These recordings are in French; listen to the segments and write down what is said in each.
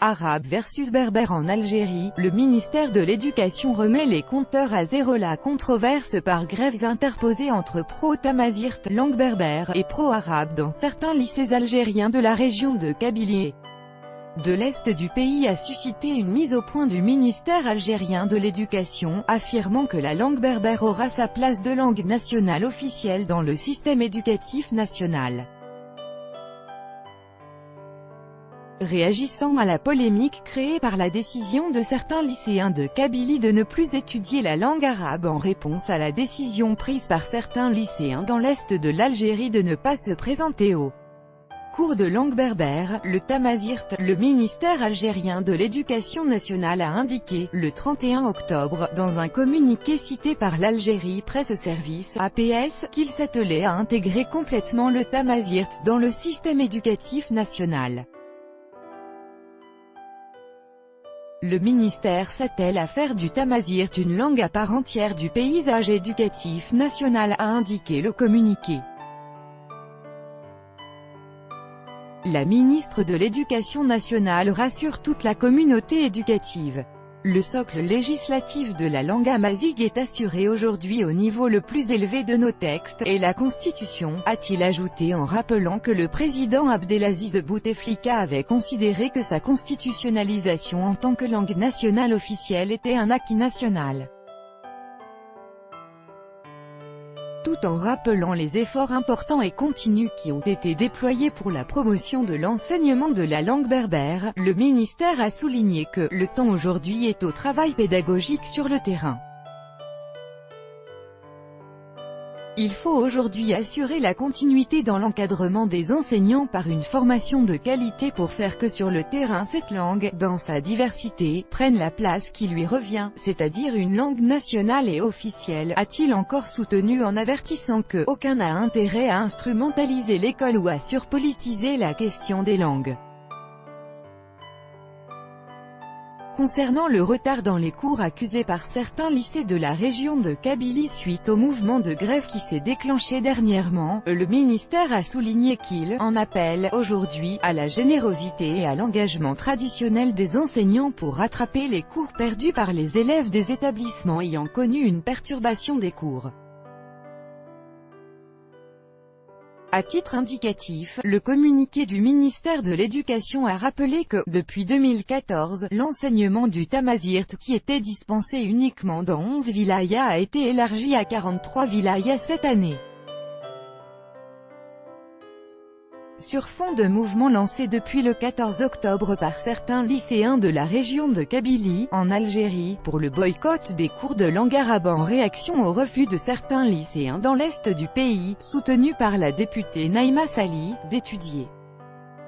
Arabes versus Berbères en Algérie, le ministère de l'Éducation remet les compteurs à zéro. La controverse par grèves interposées entre pro-tamazirt, langue berbère, et pro-arabe dans certains lycées algériens de la région de Kabylie de l'Est du pays a suscité une mise au point du ministère algérien de l'Éducation, affirmant que la langue berbère aura sa place de langue nationale officielle dans le système éducatif national. Réagissant à la polémique créée par la décision de certains lycéens de Kabylie de ne plus étudier la langue arabe en réponse à la décision prise par certains lycéens dans l'Est de l'Algérie de ne pas se présenter au cours de langue berbère, le tamazirt, le ministère algérien de l'Éducation nationale a indiqué, le 31 octobre, dans un communiqué cité par l'Algérie Presse Service, APS, qu'il s'attelait à intégrer complètement le tamazirt dans le système éducatif national. Le ministère s'attelle à faire du tamazirt une langue à part entière du paysage éducatif national, a indiqué le communiqué. La ministre de l'Éducation nationale rassure toute la communauté éducative. Le socle législatif de la langue amazigh est assuré aujourd'hui au niveau le plus élevé de nos textes, et la Constitution, a-t-il ajouté en rappelant que le président Abdelaziz Bouteflika avait considéré que sa constitutionnalisation en tant que langue nationale officielle était un acquis national. Tout en rappelant les efforts importants et continus qui ont été déployés pour la promotion de l'enseignement de la langue berbère, le ministère a souligné que « le temps aujourd'hui est au travail pédagogique sur le terrain ». Il faut aujourd'hui assurer la continuité dans l'encadrement des enseignants par une formation de qualité pour faire que sur le terrain cette langue, dans sa diversité, prenne la place qui lui revient, c'est-à-dire une langue nationale et officielle, a-t-il encore soutenu en avertissant que « aucun n'a intérêt à instrumentaliser l'école ou à surpolitiser la question des langues ». Concernant le retard dans les cours accusé par certains lycées de la région de Kabylie suite au mouvement de grève qui s'est déclenché dernièrement, le ministère a souligné qu'il en appelle aujourd'hui à la générosité et à l'engagement traditionnel des enseignants pour rattraper les cours perdus par les élèves des établissements ayant connu une perturbation des cours. À titre indicatif, le communiqué du ministère de l'Éducation a rappelé que, depuis 2014, l'enseignement du tamazirt qui était dispensé uniquement dans 11 wilayas a été élargi à 43 wilayas cette année. Sur fond de mouvement lancé depuis le 14 octobre par certains lycéens de la région de Kabylie, en Algérie, pour le boycott des cours de langue arabe en réaction au refus de certains lycéens dans l'est du pays, soutenus par la députée Naïma Sali, d'étudier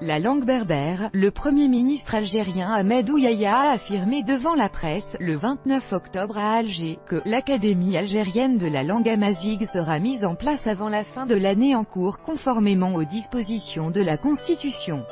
la langue berbère, le Premier ministre algérien Ahmed Ouyaya a affirmé devant la presse, le 29 octobre à Alger, que l'Académie algérienne de la langue amazigh sera mise en place avant la fin de l'année en cours conformément aux dispositions de la Constitution.